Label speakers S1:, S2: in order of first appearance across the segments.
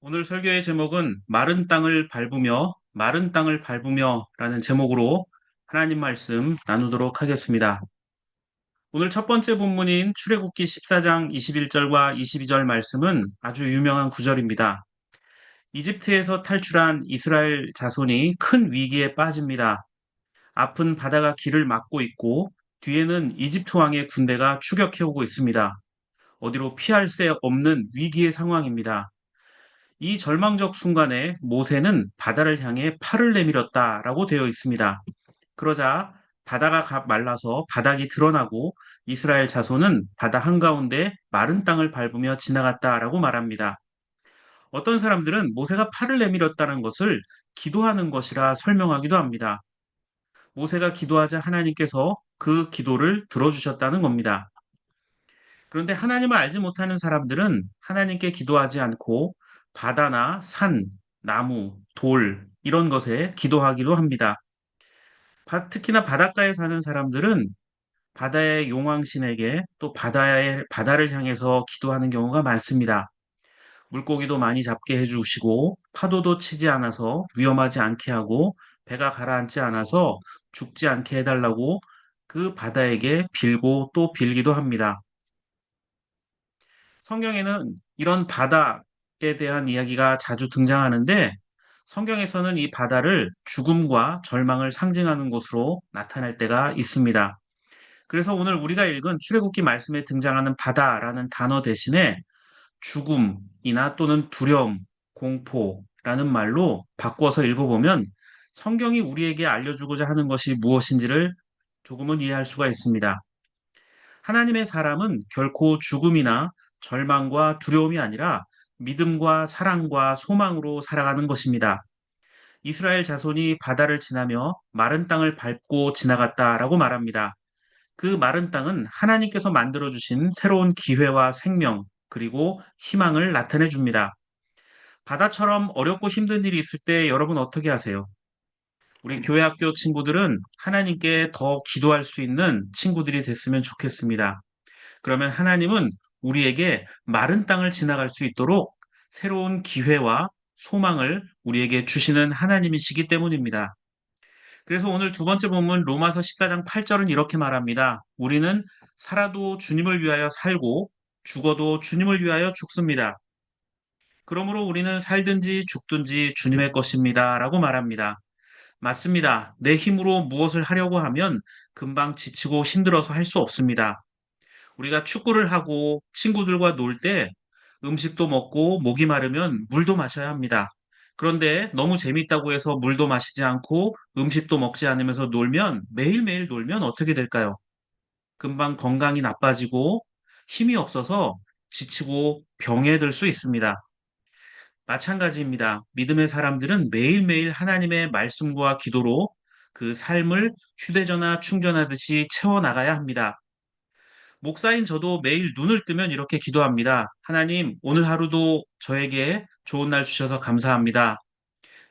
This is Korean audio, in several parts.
S1: 오늘 설교의 제목은 마른 땅을 밟으며 라는 제목으로 하나님 말씀 나누도록 하겠습니다. 오늘 첫 번째 본문인 출애굽기 14장 21절과 22절 말씀은 아주 유명한 구절입니다. 이집트에서 탈출한 이스라엘 자손이 큰 위기에 빠집니다. 앞은 바다가 길을 막고 있고 뒤에는 이집트 왕의 군대가 추격해오고 있습니다. 어디로 피할 새 없는 위기의 상황입니다. 이 절망적 순간에 모세는 바다를 향해 팔을 내밀었다라고 되어 있습니다. 그러자 바다가 말라서 바닥이 드러나고 이스라엘 자손은 바다 한가운데 마른 땅을 밟으며 지나갔다라고 말합니다. 어떤 사람들은 모세가 팔을 내밀었다는 것을 기도하는 것이라 설명하기도 합니다. 모세가 기도하자 하나님께서 그 기도를 들어주셨다는 겁니다. 그런데 하나님을 알지 못하는 사람들은 하나님께 기도하지 않고 바다나 산, 나무, 돌, 이런 것에 기도하기도 합니다. 특히나 바닷가에 사는 사람들은 바다의 용왕신에게 또 바다를 향해서 기도하는 경우가 많습니다. 물고기도 많이 잡게 해주시고 파도도 치지 않아서 위험하지 않게 하고 배가 가라앉지 않아서 죽지 않게 해달라고 그 바다에게 빌고 또 빌기도 합니다. 성경에는 이런 바다에 대한 이야기가 자주 등장하는데 성경에서는 이 바다를 죽음과 절망을 상징하는 것으로 나타낼 때가 있습니다. 그래서 오늘 우리가 읽은 출애굽기 말씀에 등장하는 바다라는 단어 대신에 죽음이나 또는 두려움, 공포라는 말로 바꿔서 읽어보면 성경이 우리에게 알려주고자 하는 것이 무엇인지를 조금은 이해할 수가 있습니다. 하나님의 사람은 결코 죽음이나 절망과 두려움이 아니라 믿음과 사랑과 소망으로 살아가는 것입니다. 이스라엘 자손이 바다를 지나며 마른 땅을 밟고 지나갔다라고 말합니다. 그 마른 땅은 하나님께서 만들어주신 새로운 기회와 생명, 그리고 희망을 나타내 줍니다. 바다처럼 어렵고 힘든 일이 있을 때 여러분 어떻게 하세요? 우리 교회 학교 친구들은 하나님께 더 기도할 수 있는 친구들이 됐으면 좋겠습니다. 그러면 하나님은 우리에게 마른 땅을 지나갈 수 있도록 새로운 기회와 소망을 우리에게 주시는 하나님이시기 때문입니다. 그래서 오늘 두 번째 본문 로마서 14장 8절은 이렇게 말합니다. 우리는 살아도 주님을 위하여 살고 죽어도 주님을 위하여 죽습니다. 그러므로 우리는 살든지 죽든지 주님의 것입니다. 라고 말합니다. 맞습니다. 내 힘으로 무엇을 하려고 하면 금방 지치고 힘들어서 할 수 없습니다. 우리가 축구를 하고 친구들과 놀 때 음식도 먹고 목이 마르면 물도 마셔야 합니다. 그런데 너무 재밌다고 해서 물도 마시지 않고 음식도 먹지 않으면서 놀면 매일매일 놀면 어떻게 될까요? 금방 건강이 나빠지고 힘이 없어서 지치고 병에 들 수 있습니다. 마찬가지입니다. 믿음의 사람들은 매일매일 하나님의 말씀과 기도로 그 삶을 휴대전화 충전하듯이 채워나가야 합니다. 목사인 저도 매일 눈을 뜨면 이렇게 기도합니다. 하나님, 오늘 하루도 저에게 좋은 날 주셔서 감사합니다.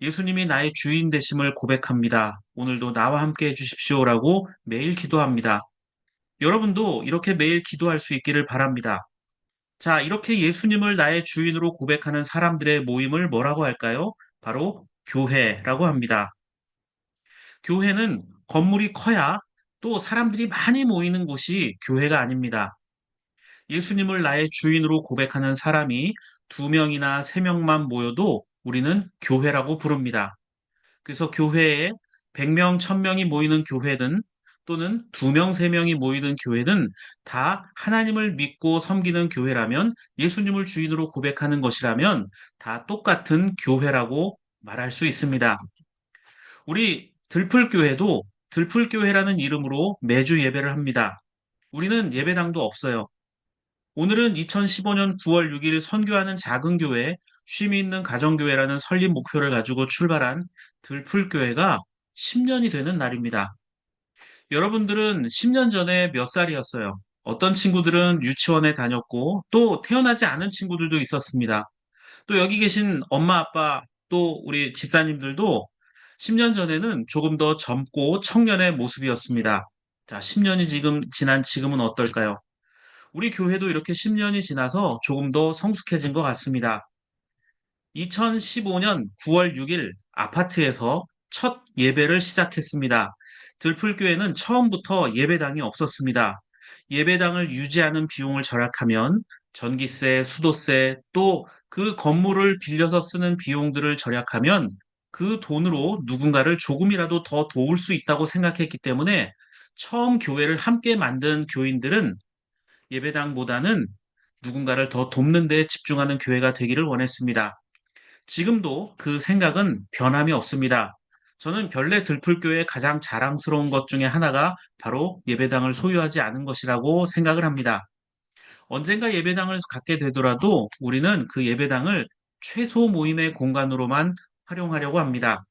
S1: 예수님이 나의 주인 되심을 고백합니다. 오늘도 나와 함께 해주십시오라고 매일 기도합니다. 여러분도 이렇게 매일 기도할 수 있기를 바랍니다. 자, 이렇게 예수님을 나의 주인으로 고백하는 사람들의 모임을 뭐라고 할까요? 바로 교회라고 합니다. 교회는 건물이 커야 또 사람들이 많이 모이는 곳이 교회가 아닙니다. 예수님을 나의 주인으로 고백하는 사람이 두 명이나 세 명만 모여도 우리는 교회라고 부릅니다. 그래서 교회에 100명, 1000명이 모이는 교회든 또는 두 명, 세 명이 모이는 교회든 다 하나님을 믿고 섬기는 교회라면 예수님을 주인으로 고백하는 것이라면 다 똑같은 교회라고 말할 수 있습니다. 우리 들풀교회도 들풀교회라는 이름으로 매주 예배를 합니다. 우리는 예배당도 없어요. 오늘은 2015년 9월 6일 선교하는 작은 교회, 쉼이 있는 가정교회라는 설립 목표를 가지고 출발한 들풀교회가 10년이 되는 날입니다. 여러분들은 10년 전에 몇 살이었어요? 어떤 친구들은 유치원에 다녔고 또 태어나지 않은 친구들도 있었습니다. 또 여기 계신 엄마, 아빠, 또 우리 집사님들도 10년 전에는 조금 더 젊고 청년의 모습이었습니다. 자, 10년이 지난 지금은 어떨까요? 우리 교회도 이렇게 10년이 지나서 조금 더 성숙해진 것 같습니다. 2015년 9월 6일 아파트에서 첫 예배를 시작했습니다. 들풀교회는 처음부터 예배당이 없었습니다. 예배당을 유지하는 비용을 절약하면 전기세, 수도세, 또 그 건물을 빌려서 쓰는 비용들을 절약하면 그 돈으로 누군가를 조금이라도 더 도울 수 있다고 생각했기 때문에 처음 교회를 함께 만든 교인들은 예배당보다는 누군가를 더 돕는 데 집중하는 교회가 되기를 원했습니다. 지금도 그 생각은 변함이 없습니다. 저는 별내 들풀교회의 가장 자랑스러운 것 중에 하나가 바로 예배당을 소유하지 않은 것이라고 생각을 합니다. 언젠가 예배당을 갖게 되더라도 우리는 그 예배당을 최소 모임의 공간으로만 활용하려고 합니다.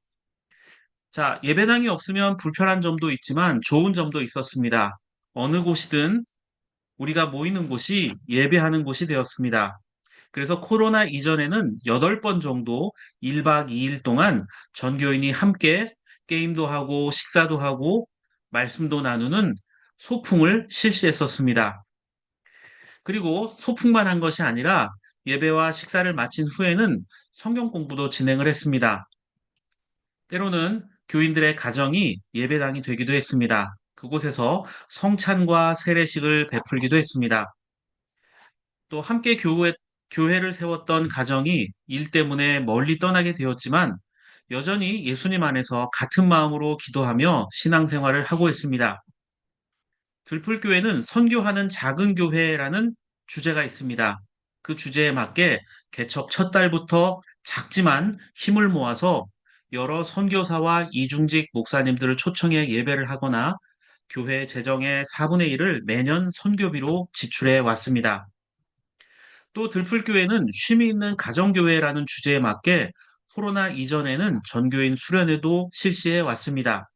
S1: 자, 예배당이 없으면 불편한 점도 있지만 좋은 점도 있었습니다. 어느 곳이든 우리가 모이는 곳이 예배하는 곳이 되었습니다. 그래서 코로나 이전에는 8번 정도 1박 2일 동안 전교인이 함께 게임도 하고 식사도 하고 말씀도 나누는 소풍을 실시했었습니다. 그리고 소풍만 한 것이 아니라 예배와 식사를 마친 후에는 성경 공부도 진행을 했습니다. 때로는 교인들의 가정이 예배당이 되기도 했습니다. 그곳에서 성찬과 세례식을 베풀기도 했습니다. 또 함께 교회를 세웠던 가정이 일 때문에 멀리 떠나게 되었지만 여전히 예수님 안에서 같은 마음으로 기도하며 신앙생활을 하고 있습니다. 들풀교회는 선교하는 작은 교회라는 주제가 있습니다. 그 주제에 맞게 개척 첫 달부터 작지만 힘을 모아서 여러 선교사와 이중직 목사님들을 초청해 예배를 하거나 교회 재정의 4분의 1을 매년 선교비로 지출해 왔습니다. 또 들풀교회는 쉼이 있는 가정교회라는 주제에 맞게 코로나 이전에는 전교인 수련회도 실시해 왔습니다.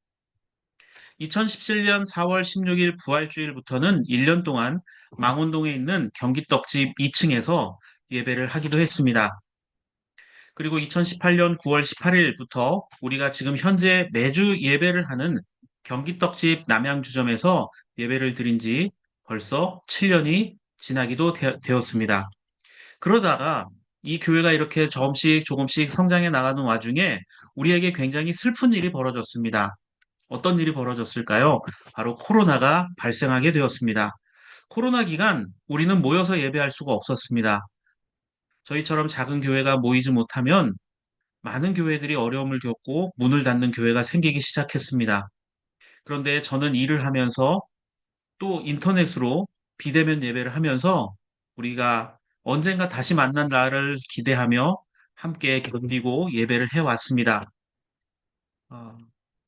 S1: 2017년 4월 16일 부활주일부터는 1년 동안 망원동에 있는 경기떡집 2층에서 예배를 하기도 했습니다. 그리고 2018년 9월 18일부터 우리가 지금 현재 매주 예배를 하는 경기떡집 남양주점에서 예배를 드린 지 벌써 7년이 지나기도 되었습니다. 그러다가 이 교회가 이렇게 조금씩 성장해 나가는 와중에 우리에게 굉장히 슬픈 일이 벌어졌습니다. 어떤 일이 벌어졌을까요? 바로 코로나가 발생하게 되었습니다. 코로나 기간 우리는 모여서 예배할 수가 없었습니다. 저희처럼 작은 교회가 모이지 못하면 많은 교회들이 어려움을 겪고 문을 닫는 교회가 생기기 시작했습니다. 그런데 저는 일을 하면서 또 인터넷으로 비대면 예배를 하면서 우리가 언젠가 다시 만난 날을 기대하며 함께 견디고 예배를 해왔습니다. 어,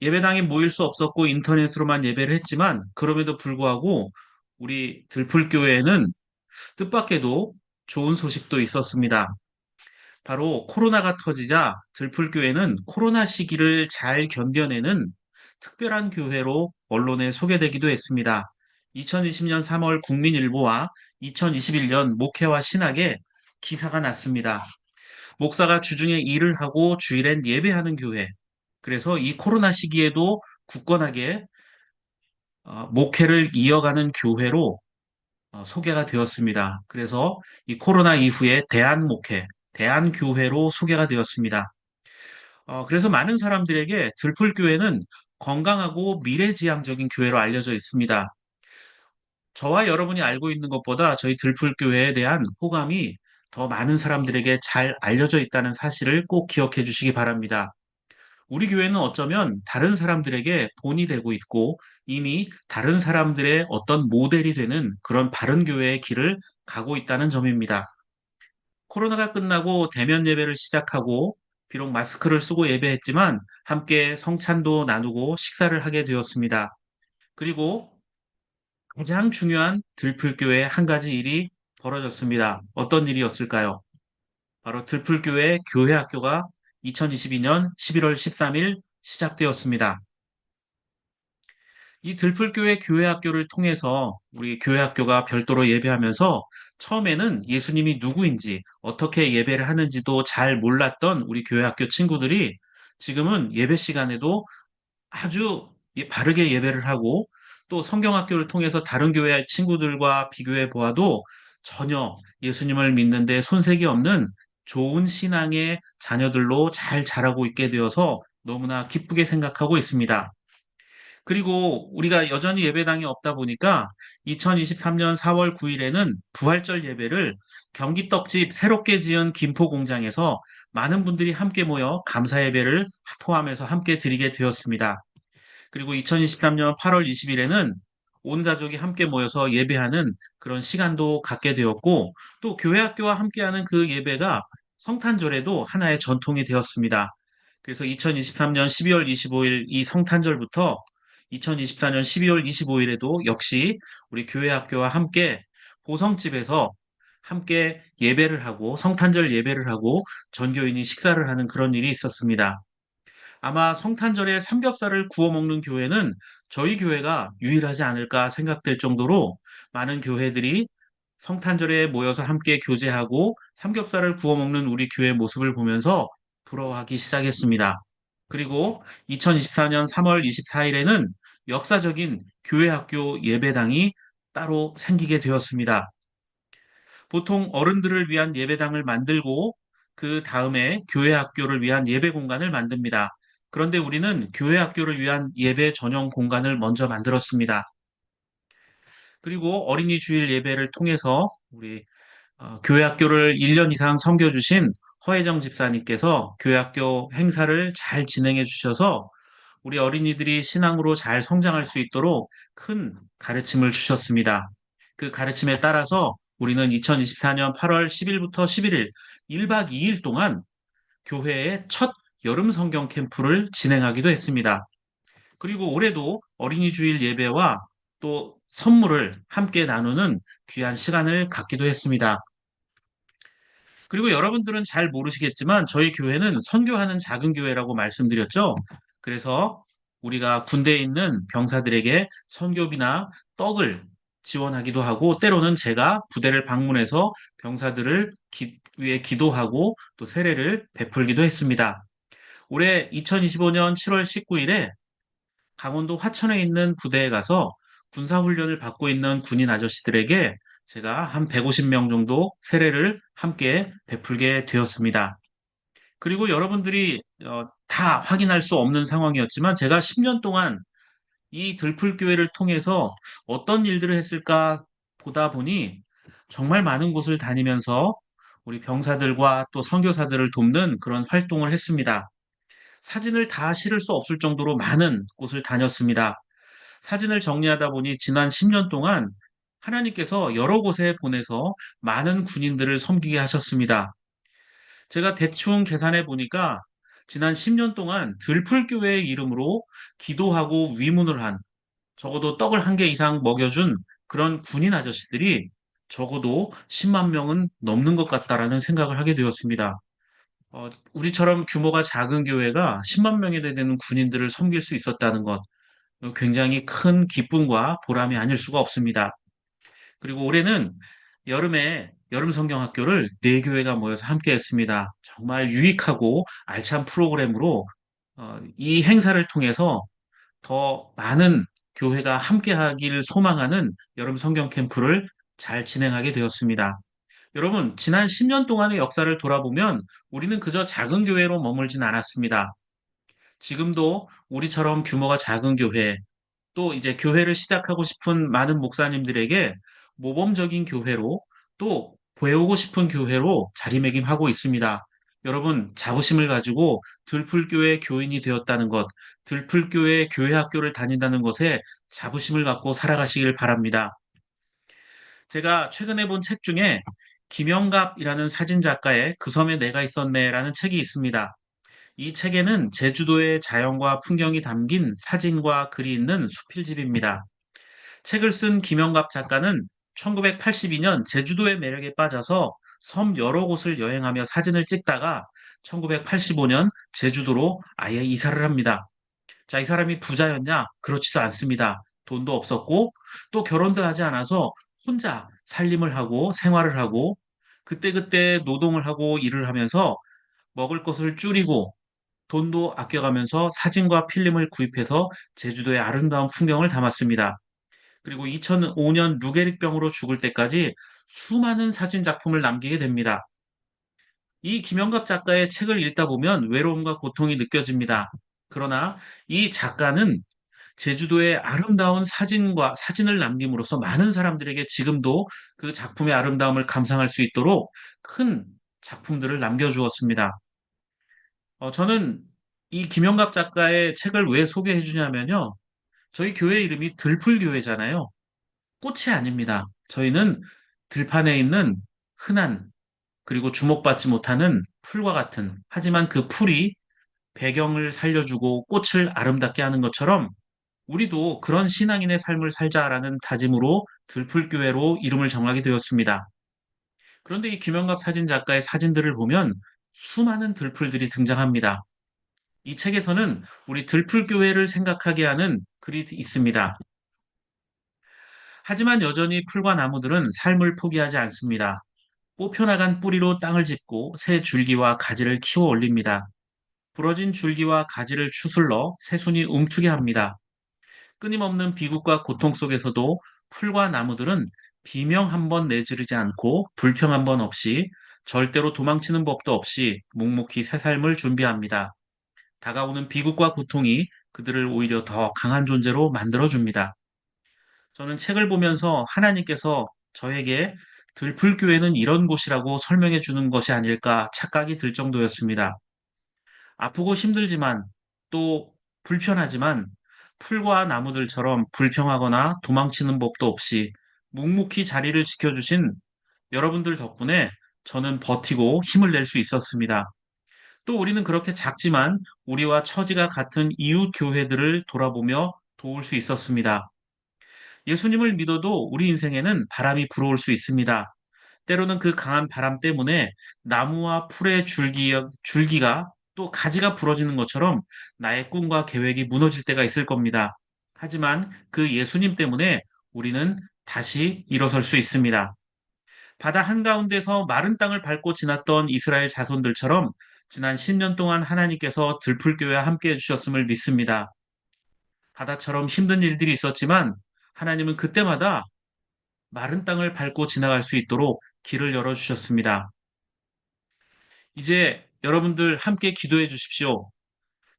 S1: 예배당에 모일 수 없었고 인터넷으로만 예배를 했지만 그럼에도 불구하고 우리 들풀교회에는 뜻밖에도 좋은 소식도 있었습니다. 바로 코로나가 터지자 들풀교회는 코로나 시기를 잘 견뎌내는 특별한 교회로 언론에 소개되기도 했습니다. 2020년 3월 국민일보와 2021년 목회와 신학에 기사가 났습니다. 목사가 주중에 일을 하고 주일엔 예배하는 교회. 그래서 이 코로나 시기에도 굳건하게 목회를 이어가는 교회로 소개가 되었습니다. 그래서 이 코로나 이후에 대한목회, 대한교회로 소개가 되었습니다. 그래서 많은 사람들에게 들풀교회는 건강하고 미래지향적인 교회로 알려져 있습니다. 저와 여러분이 알고 있는 것보다 저희 들풀교회에 대한 호감이 더 많은 사람들에게 잘 알려져 있다는 사실을 꼭 기억해 주시기 바랍니다. 우리 교회는 어쩌면 다른 사람들에게 본이 되고 있고 이미 다른 사람들의 어떤 모델이 되는 그런 바른 교회의 길을 가고 있다는 점입니다. 코로나가 끝나고 대면 예배를 시작하고 비록 마스크를 쓰고 예배했지만 함께 성찬도 나누고 식사를 하게 되었습니다. 그리고 가장 중요한 들풀교회 한 가지 일이 벌어졌습니다. 어떤 일이었을까요? 바로 들풀교회 교회학교가 2022년 11월 13일 시작되었습니다. 이 들풀교회 교회학교를 통해서 우리 교회학교가 별도로 예배하면서 처음에는 예수님이 누구인지 어떻게 예배를 하는지도 잘 몰랐던 우리 교회학교 친구들이 지금은 예배 시간에도 아주 바르게 예배를 하고 또 성경학교를 통해서 다른 교회 친구들과 비교해 보아도 전혀 예수님을 믿는데 손색이 없는 좋은 신앙의 자녀들로 잘 자라고 있게 되어서 너무나 기쁘게 생각하고 있습니다. 그리고 우리가 여전히 예배당이 없다 보니까 2023년 4월 9일에는 부활절 예배를 경기 떡집 새롭게 지은 김포 공장에서 많은 분들이 함께 모여 감사 예배를 포함해서 함께 드리게 되었습니다. 그리고 2023년 8월 20일에는 온 가족이 함께 모여서 예배하는 그런 시간도 갖게 되었고, 또 교회 학교와 함께하는 그 예배가 성탄절에도 하나의 전통이 되었습니다. 그래서 2023년 12월 25일 이 성탄절부터 2024년 12월 25일에도 역시 우리 교회 학교와 함께 보성집에서 함께 예배를 하고 성탄절 예배를 하고 전교인이 식사를 하는 그런 일이 있었습니다. 아마 성탄절에 삼겹살을 구워 먹는 교회는 저희 교회가 유일하지 않을까 생각될 정도로 많은 교회들이 성탄절에 모여서 함께 교제하고 삼겹살을 구워 먹는 우리 교회 모습을 보면서 부러워하기 시작했습니다. 그리고 2024년 3월 24일에는 역사적인 교회 학교 예배당이 따로 생기게 되었습니다. 보통 어른들을 위한 예배당을 만들고 그 다음에 교회 학교를 위한 예배 공간을 만듭니다. 그런데 우리는 교회 학교를 위한 예배 전용 공간을 먼저 만들었습니다. 그리고 어린이 주일 예배를 통해서 우리 교회 학교를 1년 이상 섬겨주신 허혜정 집사님께서 교회 학교 행사를 잘 진행해 주셔서 우리 어린이들이 신앙으로 잘 성장할 수 있도록 큰 가르침을 주셨습니다. 그 가르침에 따라서 우리는 2024년 8월 10일부터 11일 1박 2일 동안 교회의 첫 여름 성경 캠프를 진행하기도 했습니다. 그리고 올해도 어린이 주일 예배와 또 선물을 함께 나누는 귀한 시간을 갖기도 했습니다. 그리고 여러분들은 잘 모르시겠지만 저희 교회는 선교하는 작은 교회라고 말씀드렸죠. 그래서 우리가 군대에 있는 병사들에게 선교비나 떡을 지원하기도 하고 때로는 제가 부대를 방문해서 병사들을 위해 기도하고 또 세례를 베풀기도 했습니다. 올해 2025년 7월 19일에 강원도 화천에 있는 부대에 가서 군사훈련을 받고 있는 군인 아저씨들에게 제가 한 150명 정도 세례를 함께 베풀게 되었습니다. 그리고 여러분들이 다 확인할 수 없는 상황이었지만 제가 10년 동안 이 들풀교회를 통해서 어떤 일들을 했을까 보다 보니 정말 많은 곳을 다니면서 우리 병사들과 또 선교사들을 돕는 그런 활동을 했습니다. 사진을 다 실을 수 없을 정도로 많은 곳을 다녔습니다. 사진을 정리하다 보니 지난 10년 동안 하나님께서 여러 곳에 보내서 많은 군인들을 섬기게 하셨습니다. 제가 대충 계산해 보니까 지난 10년 동안 들풀교회의 이름으로 기도하고 위문을 한 적어도 떡을 한 개 이상 먹여준 그런 군인 아저씨들이 적어도 10만 명은 넘는 것 같다라는 생각을 하게 되었습니다. 우리처럼 규모가 작은 교회가 10만 명이 되는 군인들을 섬길 수 있었다는 것, 굉장히 큰 기쁨과 보람이 아닐 수가 없습니다. 그리고 올해는 여름에 여름 성경학교를 네 교회가 모여서 함께 했습니다. 정말 유익하고 알찬 프로그램으로 이 행사를 통해서 더 많은 교회가 함께 하기를 소망하는 여름 성경 캠프를 잘 진행하게 되었습니다. 여러분, 지난 10년 동안의 역사를 돌아보면 우리는 그저 작은 교회로 머물진 않았습니다. 지금도 우리처럼 규모가 작은 교회, 또 이제 교회를 시작하고 싶은 많은 목사님들에게 모범적인 교회로 또 배우고 싶은 교회로 자리매김하고 있습니다. 여러분, 자부심을 가지고 들풀교회 교인이 되었다는 것, 들풀교회 교회 학교를 다닌다는 것에 자부심을 갖고 살아가시길 바랍니다. 제가 최근에 본 책 중에 김영갑이라는 사진 작가의 그 섬에 내가 있었네라는 책이 있습니다. 이 책에는 제주도의 자연과 풍경이 담긴 사진과 글이 있는 수필집입니다. 책을 쓴 김영갑 작가는 1982년 제주도의 매력에 빠져서 섬 여러 곳을 여행하며 사진을 찍다가 1985년 제주도로 아예 이사를 합니다. 자, 이 사람이 부자였냐? 그렇지도 않습니다. 돈도 없었고 또 결혼도 하지 않아서 혼자 살림을 하고 생활을 하고 그때그때 노동을 하고 일을 하면서 먹을 것을 줄이고 돈도 아껴가면서 사진과 필름을 구입해서 제주도의 아름다운 풍경을 담았습니다. 그리고 2005년 루게릭병으로 죽을 때까지 수많은 사진 작품을 남기게 됩니다. 이 김영갑 작가의 책을 읽다 보면 외로움과 고통이 느껴집니다. 그러나 이 작가는 제주도의 아름다운 사진을 남김으로써 많은 사람들에게 지금도 그 작품의 아름다움을 감상할 수 있도록 큰 작품들을 남겨주었습니다. 저는 이 김영갑 작가의 책을 왜 소개해 주냐면요. 저희 교회 이름이 들풀교회잖아요. 꽃이 아닙니다. 저희는 들판에 있는 흔한 그리고 주목받지 못하는 풀과 같은 하지만 그 풀이 배경을 살려주고 꽃을 아름답게 하는 것처럼 우리도 그런 신앙인의 삶을 살자라는 다짐으로 들풀교회로 이름을 정하게 되었습니다. 그런데 이 김영갑 사진 작가의 사진들을 보면 수많은 들풀들이 등장합니다. 이 책에서는 우리 들풀교회를 생각하게 하는 글이 있습니다. 하지만 여전히 풀과 나무들은 삶을 포기하지 않습니다. 뽑혀나간 뿌리로 땅을 짚고 새 줄기와 가지를 키워 올립니다. 부러진 줄기와 가지를 추슬러 새순이 움트게 합니다. 끊임없는 비극과 고통 속에서도 풀과 나무들은 비명 한 번 내지르지 않고 불평 한 번 없이 절대로 도망치는 법도 없이 묵묵히 새 삶을 준비합니다. 다가오는 비극과 고통이 그들을 오히려 더 강한 존재로 만들어줍니다. 저는 책을 보면서 하나님께서 저에게 들풀교회는 이런 곳이라고 설명해 주는 것이 아닐까 착각이 들 정도였습니다. 아프고 힘들지만 또 불편하지만 풀과 나무들처럼 불평하거나 도망치는 법도 없이 묵묵히 자리를 지켜주신 여러분들 덕분에 저는 버티고 힘을 낼 수 있었습니다. 또 우리는 그렇게 작지만 우리와 처지가 같은 이웃 교회들을 돌아보며 도울 수 있었습니다. 예수님을 믿어도 우리 인생에는 바람이 불어올 수 있습니다. 때로는 그 강한 바람 때문에 나무와 풀의 줄기가 또 가지가 부러지는 것처럼 나의 꿈과 계획이 무너질 때가 있을 겁니다. 하지만 그 예수님 때문에 우리는 다시 일어설 수 있습니다. 바다 한가운데서 마른 땅을 밟고 지났던 이스라엘 자손들처럼 지난 10년 동안 하나님께서 들풀교회와 함께 해주셨음을 믿습니다. 바다처럼 힘든 일들이 있었지만 하나님은 그때마다 마른 땅을 밟고 지나갈 수 있도록 길을 열어주셨습니다. 이제 여러분들 함께 기도해 주십시오.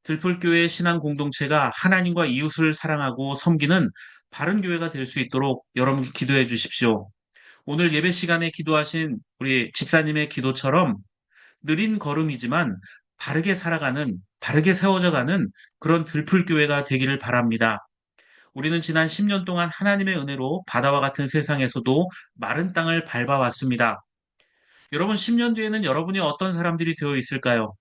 S1: 들풀교회 신앙 공동체가 하나님과 이웃을 사랑하고 섬기는 바른 교회가 될 수 있도록 여러분 기도해 주십시오. 오늘 예배 시간에 기도하신 우리 집사님의 기도처럼 느린 걸음이지만 바르게 살아가는, 바르게 세워져가는 그런 들풀교회가 되기를 바랍니다. 우리는 지난 10년 동안 하나님의 은혜로 바다와 같은 세상에서도 마른 땅을 밟아왔습니다. 여러분 10년 뒤에는 여러분이 어떤 사람들이 되어 있을까요?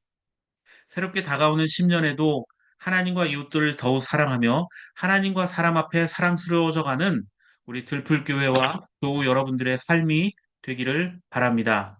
S1: 새롭게 다가오는 10년에도 하나님과 이웃들을 더욱 사랑하며 하나님과 사람 앞에 사랑스러워져가는 우리 들풀교회와 교우 여러분들의 삶이 되기를 바랍니다.